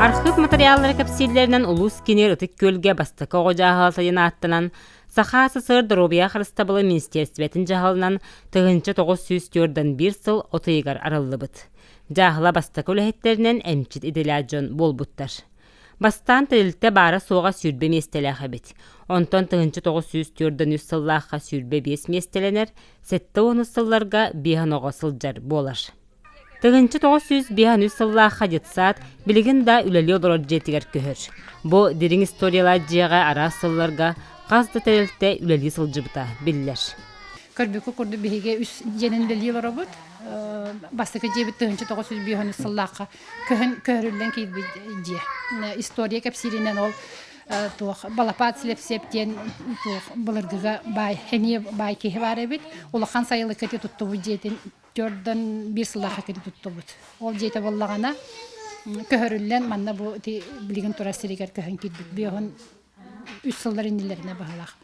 Архив материаллары капсиллеринен улус кинер ытык көлге бастакы оҕожааһал сайын аттанан, сахаасы сыр Доробия Харыстабылы министерстветін жағалынан тыгынчы 901 сыл отыйгар арыллыбыт. Жағыла бастакы үлэхеттеринен эмчит иделя жон болбуттар. Бастан тылилте бара соға сүрбе местелеха бит. Онтон тыгынчы 904 сыллаха сүрбе 5 местеленер, сетті оны сылларга бихан оға сылжар болар. Тыгынчы 905 сыллаха жетсаат билигин да үлели олорор жетигер көхөр. Бу дирин историялар жиага ара сылларга казды тылилте үлели сылжыбыта биллер. Көрбүкү курду биһиге үс женин лилилер обут. Бастыкы жебит тыгынчы 905 сыллаха көрүлден кийби же. История кепсиринен ол тух балапат слепсептен тух былыргыга бай хене бай кеhe бар эбит. Улахан сайылы кете тутту бу жетин Jordan bir sılaka kedi tuttubut. Ol jete bollagana köhörüllen manna bu bilgin turasiriger köhön kidbit. Biyahın 3 sıllar indilerine bahalak.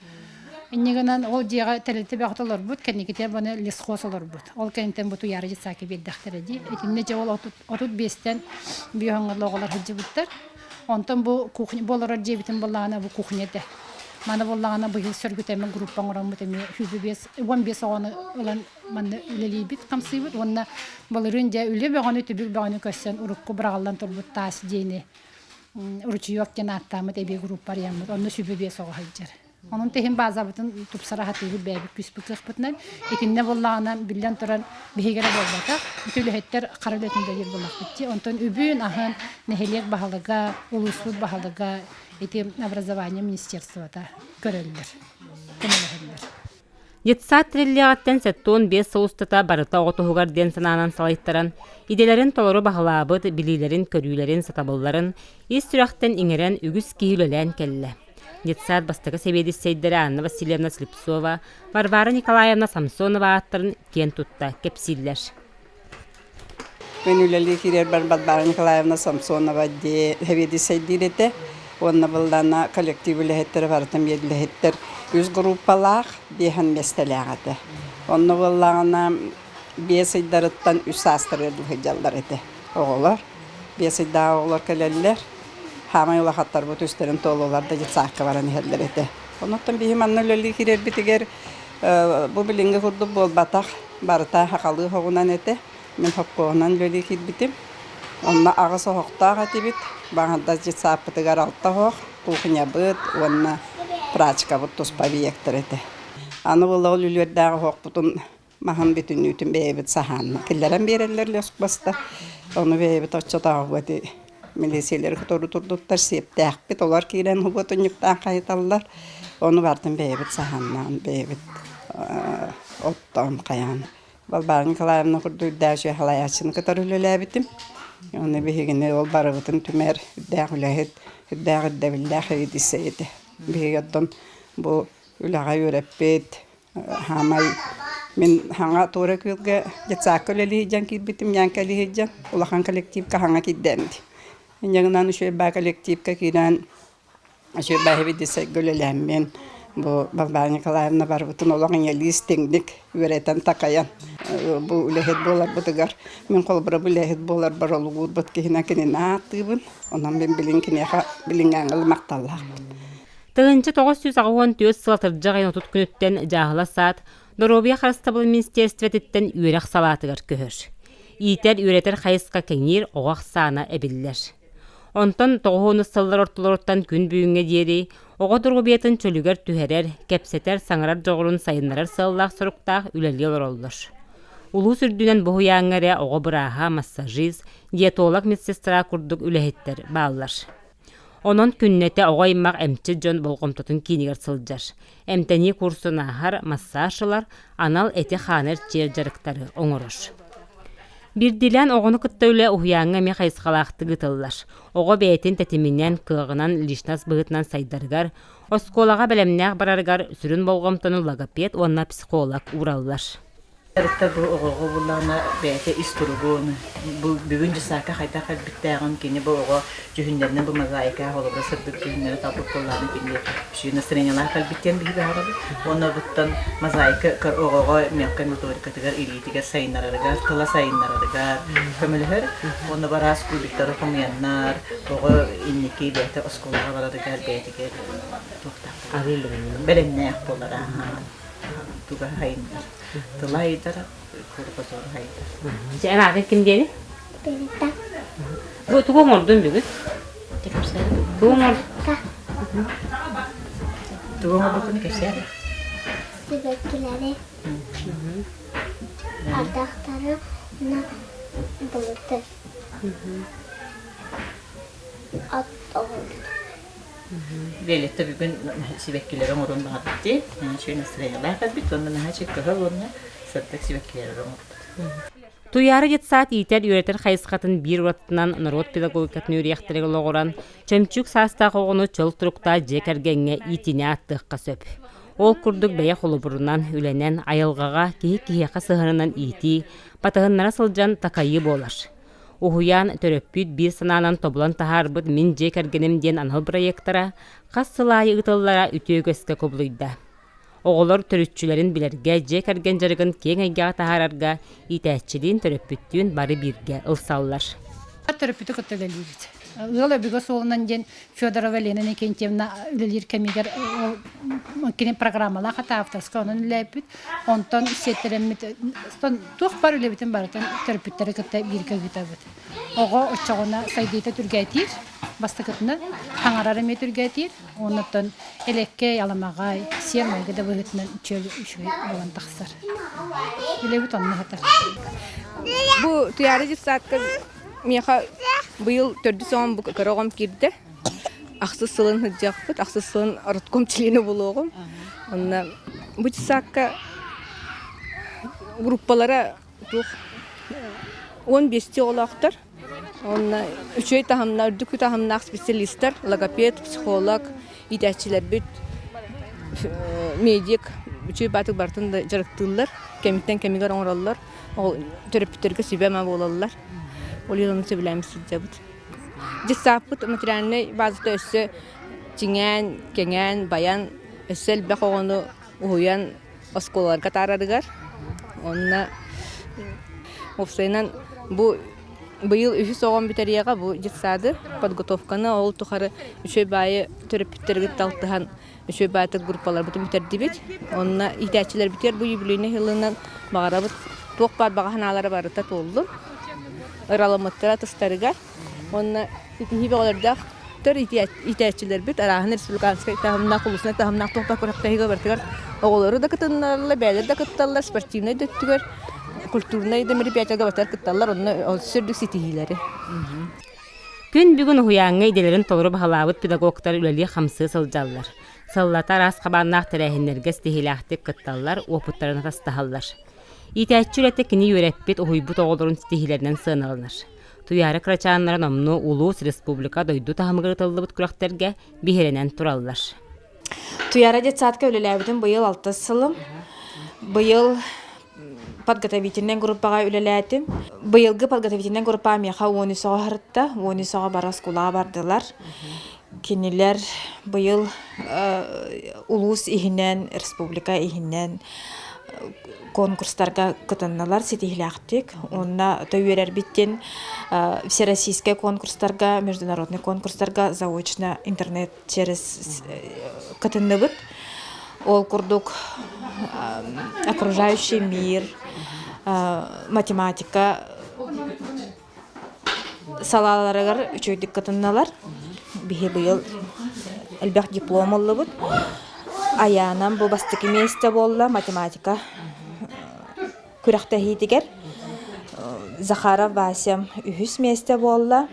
İnniganan ol jega telete baxtalar but, kennikite bana leskosalar but. Ol kenten butu yarıcı saki beddaxteredi. Etimne jawal 35'ten biyahın loğalar hıcı buttar. Ondan bu kuhni bolara jebitin bollagana bu kuhnede. Mana bollagana bu yıl sörgüteme gruppan oran mutemi 15 oğanı olan mana lelibit kamsibit onna bolurunca üle beğanı tübük beğanı kösen urukku bırağallan turbut tas jeni urucu yokken attamı tebi grup var yamut onna 15 oğa hıcır. Onun tehim bazabıtın tupsara hatibi bebik küspüklik butnan etinne bollagana billen turan bihigere bolbata tülü hetter karabletinde yer bollak bitti. Ondan übün ahın neheliyek bahalıga, ulusut bahalıga Etim образование министерствода көрөлдөр. Көмөлөр. Жетсаат триллиаттен 5 соустата барыта отугар ден сананан салайттаран, иделерин толору бахалабыт, билилерин, көрүлерин, сатабылларын, истүрактен иңерен үгүс кийүлелен келле. Жетсаат бастакы себеди сейддери Анна Васильевна Слепцова, Варвара Николаевна Самсонова аттарын кен тутта кепсиллер. Мен үлели кирер Варвара Николаевна Самсонова де себеди сейддирете. Онна булдана коллектив үлэхеттер бартам едилэхеттер үз группалаах бихан местелягаты. Онна буллагана бесайдарыттан үс астырыдыл хыжалдар эте. Оголар бесайда оголар келеллер. Хамай улахаттар бут үстерин толуларда жетсаакка баран хеллер эте. Оннотон бихим анна лөлли кирер битигер бу билинге хурду болбатах барыта хакалы хогунан эте. Мен хоккоонан лөлли кирбитим. Онна ағысы хоқтаға тибит, бағында жетсапытыгар алтта хоқ, кухня бұд, онна прачка бұд тұспа бейектір еті. Аны бұл ол үлердағы хоқ бұтын маған бүтін үтін бейбіт саханны. Кілдерен берелер лесік баста. Оны бейбіт отчатағы бұды милисиялер күтору тұрдықтар септі әқпет. Олар кейлен бұтын үктен қайталар. Оны бардың бейбіт саханнан, бейбіт оттан қаян. Варвара Николаевна құрды үддәші халаяшыны күтар үлелі бітім. Оны бігіне ол барығытын түмер үддәғ үләхет, үддәғ үддәвілдәғ едісейді. Бігеттен бұл үләға өрәппет, хамай, мен хаңа тура көлге жетсақ өлелі жан кейбітім, ян кәлі жан, улақан коллективка хаңа кейдәмді. Яғынан үшөй бә коллективка кейден, үшөй бә едісей көлеләммен, бұл Варвара Николаевна барғытын олағын елі істеңдік, өрәтен тақаян. Bu ülehet bolar butugar. Men kolbara bu ülehet bolar baroluğud but kehina kenina atыбын. Ondan ben bilingangıl maqtallaq. Тыгынчы 914 сылатыржа гайын отут күнүттен жагыла саат Доробия Харыстабыл министерстветтен үйрек салатыгар көхөр. Ийтер үйретер хайыска кеңир оғақ саана эбиллер. Онтон 9 сыллар ортолороттан күн бүйүнгө диери Оға Доробиятын чөлүгер түһерер, кепсетер саңарар жоғырын сайынларар сыллақ соруктақ үлелер оллар. Улуу сүрдүнен бохуяңаре оға быраха, массажиз, диетолог медсестра курдук үлэхеттер баалар. Онон күннете оға иммақ әмчі жон болғымтотын кейнігер сылжар. Әмтәни курсуна ахар массажылар, анал әте ханер чер жарықтары оңырыш. Бирдилен оғыны кытта үле ухуяңа ме хайсқалақты гытыллар. Оға бәйтін тәтімінен кығынан лишнас бұғытынан сайдаргар, осколаға бәлемнәқ бараргар сүрін болғымтыны логопед, онна психолог ураллар. Hatta bu oğu bulana belki isturugun bu bugün cesaka hayta kalbittağın kini bu oğu cühünlerinin bu mozaika holubra sırdık cühünleri tabuk kullanı kini şu nasrenyalar kalbitten bir bahara ona buttan mozaika kar oğu miyakkan motorika tigar ilitigar sayınlarıgar kıla sayınlarıgar kömülüher ona baras kulbitleri kumayanlar oğu inniki belki oskolara vararıgar belki tuhta belenne yapılara tuga hayınlar Telaydar, kurupasor haydar. Sen adı kim diyelim? Berita. Bu tuğum oldun bugün. Tuğum oldu. Tuğum oldu keser. Sibekkileri. Ardaktarı bulutlar. At oldu. Belette bugün sibekkilerin orunda hattı. Şöyle sırayla kalbit ondan ha çıkıyor onunla sattık sibekkilerin orunda. Tuyarı jet saat iter üreter hayıskatın bir uratından narot pedagogikatını üreyktiregi loğuran, çömçük sasta qoğunu çol turukta jekergenge itine attıqqa söp. Ol kurduk beye xoluburundan ülenen ayılgağa kihi-kihiqa sığırından iti, batağınlara sılcan takayı bolar. Uhuyan töröppüt bir sananan tobulan taharbıt min jekergenim den anıl proyektara, qas sılayı ıtıllara ütüögöske kobluyda. Oğullar törütçülerin bilerge jekergen jarıgın keң aygağa tahararga itәççiliğin töröppüttüğün bari birge ılsallar. Töröppütü kıtıleliydi. Iğıl öbüge soğunan den Fyodorova Elena Nikentьевна ülelir kemiger makine programmalar hata haftaska onun ülepüt. Ondan settiremit. Tuğ bar ülebitin barıtan töröppütleri kıtta birge gıtabıt. Oğu uçağına saydıyta türgətir. Bastıkıtına hangararım türgətir. Ondan elekke yalamağay, siyermayga da bıhıtından çölü üşüge olan taqsar. Ülebit onunla hatar. Bu tiyarı saatка Меха быйыл төрдү соң бу көрөгөм кирди. Аксыз сылын хыджакпыт, аксыз сылын ротком члены болгом. Онна бу сакка группалара 15 олактар. Онна үчөй тахамнар, дүкү тахамнак специалисттер, логопед, психолог, идәчилер бит, медик, үчөй батык бартын да жарыктылар, кемиттен кемигер оңраллар, терапевттерге себеме болалар. Олиланы сөйләмис дип. Дисапыт материальный базада өсө тиңен, кеңен, баян өсөл бакогону уян осколарга тарарыгар. Онна опсайнан бу быйыл үһү согон битерияга бу дисады подготовканы ол тухары үчөй байы терапевттерге талтыхан үчөй байты группалар бутун битерди бит. Онна идәчилер битер бу юбилейный жылынан багарабыт ток бат баганалары барыта толду. Ыраламыттара тыстарыгар. Онна итихи багаларда төр итәчилер бит арахын республиканскай тахымна кулусна тахымна токта көрөктәйгә бертигәр. Оголары да кытыннарлы, бәйләр да кытталлар, спортивный да түгәр. Культурный да мероприятиягә батар кытталлар, онны сүрдүк ситихиләре. Күн бүгін хуяңы иделерин толырып халабыт педагогтар үлели хамсы сылжаллар. Сыллатар аз қабаннақ тәрәхінлерге стихилақтық кытталлар, опыттарына тастахаллар. Итәччүләті кini юрәппет уйбут оғылырын стихилерінен сыналыныр. Туяры крачанларын омну Улус Республика дойду тахымығырытылыбыт күрәқтерге бихеренен тураллар. Туяры детсатка үлеләбітін бұйыл 6 сылым. Бұйыл подготовительный группаға үлеләдім. Бұйылғы подготовительный группаға меха 10 соға ғырытта, 10 соға барас кулаға бардылар. Кенелер бұйыл Улус ихінен, Республика ихінен конкурстарға кытынналар сетихиляқтик. Онна тойверер биттен всероссийские конкурстарға, международный конкурстарға заочно интернет через кытынныбыт. Ол курдук окружающий мир, математика салаларыгар үчөйдүк кытынналар. Бихи быйыл элбэх диплом оллубут. Аянам бу бастыки месте болла математика күрәхтәһи дигәр. Захаров Васям үһүс месте болла.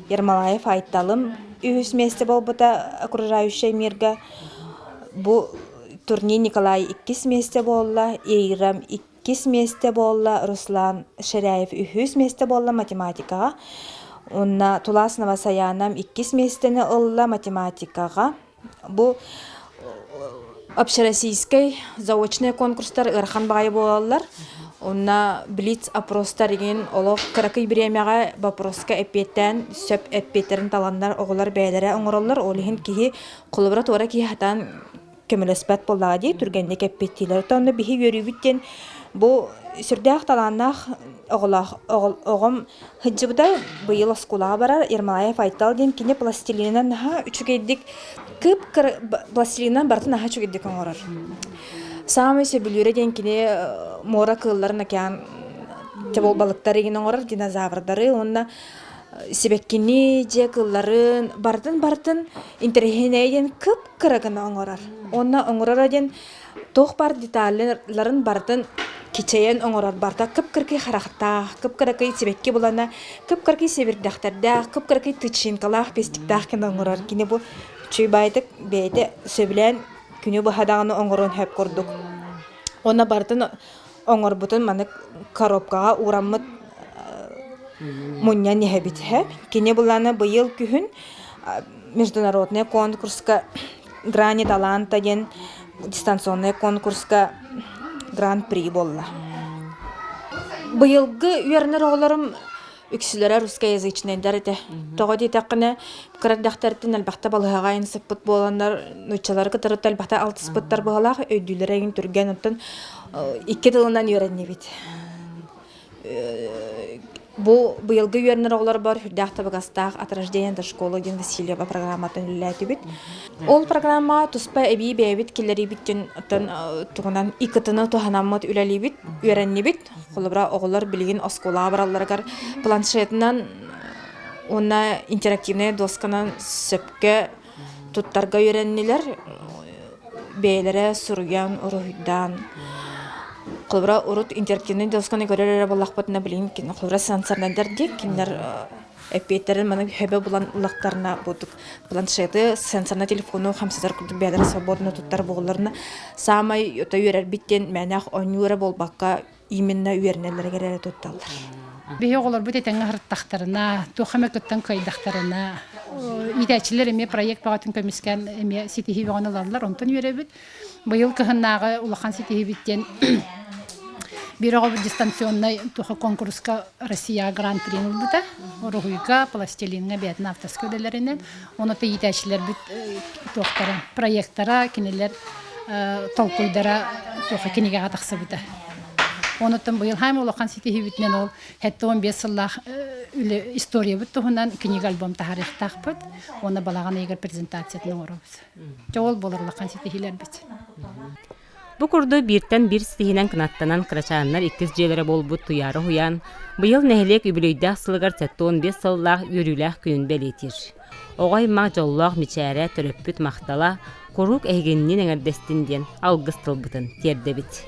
Ермолаев Айталым үһүс месте болбута окружающий мирга. Бу турнир Николай 2 месте болла, Эйрам 2 месте болла, Руслан Шеряев үһүс месте болла математикага. Онна Туласнова Саянам 2 местени ылла математикага. Бу общероссийский заочный конкурстар ырхан багай болалар. Онна блиц опростар деген олог кыракый биремяга вопроска эппеттен сөп эппеттерин таландар оголар бәйләре оңороллар. Олихин кихи кулыбра тора ки хатан көмөлөспәт боллагы түргәндә эппеттиләр. Тонда бихи йөрүбүттен бу сүрдәк таланнах огом хыҗыбыда быйыл оскула барар. Ермолаев айтал ден кине пластилинан ха үчүгедик кып пластилинан бартын ха үчүгедик оңорор. Самый себилюре ден кине мора кылларын океан тебол балыктары ген оңорор, динозаврдары, онна себеккини же кылларын бартын интерхенейден кып кырагын оңорор. Онна оңорор ден тох бар детальларын бартын кичейен оңорор барта кып кыркы харахта, кып кыркы себекке булана, кып кыркы себирдахтарда, кып кыркы тычинкалах пестиктах кен оңорор. Кине бу чуйбайтык бейте сөбүлен күнү бу хадаганы оңорон хөп көрдүк. Онна бартын оңор бутун маны коробкага ураммыт мунья не хэбит хэп. Кине булана быйыл күһүн международный конкурска грани таланта ген дистанционный конкурска гран-при болла. Быйылгы үйернер оғыларым үксілері русскоязычныйдар эте. Тоғы дейтаққыны кырардақтардың әлбақта балығағайын сыппыт боландар, нүтчалары кытырыт әлбақта алты сыппыттар болақ, өйділерегін түрген ұттын 2 тылынан үйеренне бит. Бу быйылгы үйернер оғылар бар, хүрдәқті бұғастақ от рождения до школы ген Васильева программатын үліләті бит. Ол программа туспа әбей бәйбіт келері биттен тұғынан икытыны тұханаммат үләлі бит, үйеренне бит. Қолыбыра оғылар білген оскола бараларғар планшетінен ona interaktivная досканан сөпке туттарға үйереннелер бәйлері сұруян ұрыйдан. Қолбыра ұрыт интерактивный досканы көрері болақпатына білейін, қолбыра сансарнайдар дек, кендер әппеттерін маны хөбе бұлан ұлақтарына бұдық. Планшеті, сенсорна телефону, хамсызар күрді бәлері свободны туттар бұғыларына самай өті үйерер биттен мәнәқ ойнуыры болбаққа именно үйернелері керері тутталар. Бейі оғылар бұд етенгі ғырттақтарына, тұқымы күттен көйдақтарына, идәчілер еме проект бағатын көміскен еме сетихи бағаналарылар, онтан үйері бұд. Бұйыл кығыннағы ұлақан сетихи біттен bir oğul distansyonный tuha konkurska Россия гран-при buldu. Ruhuyga, plastilinga beyatın haftası ködelerinden. Onu da yiteşiler bit tohtara, proyektara, kineler tolkuydara tuha kinege ataqsa bita. Onu da bu yıl hem olaqan sitihi bitnen ol. Hatta 15 yıllık istoriya bit tuhunan kinege albüm tarih taqbit. Onu balağan eger prezentasyatını orabız. Çoğul bolurlaqan sitihiler bit. Bu kurdu birten bir stihinen kınattanan kıraçanlar ikiz jelere bolbut tuyarı huyan, bu yıl nehelek übülüydağ sılıgar 15 sıllık yürüylağ günün belitir. Oğay ma jollağ miçare töröppüt mahtala, kuruk ehgeninin eğerdestinden algıstıl bıtın terde bit.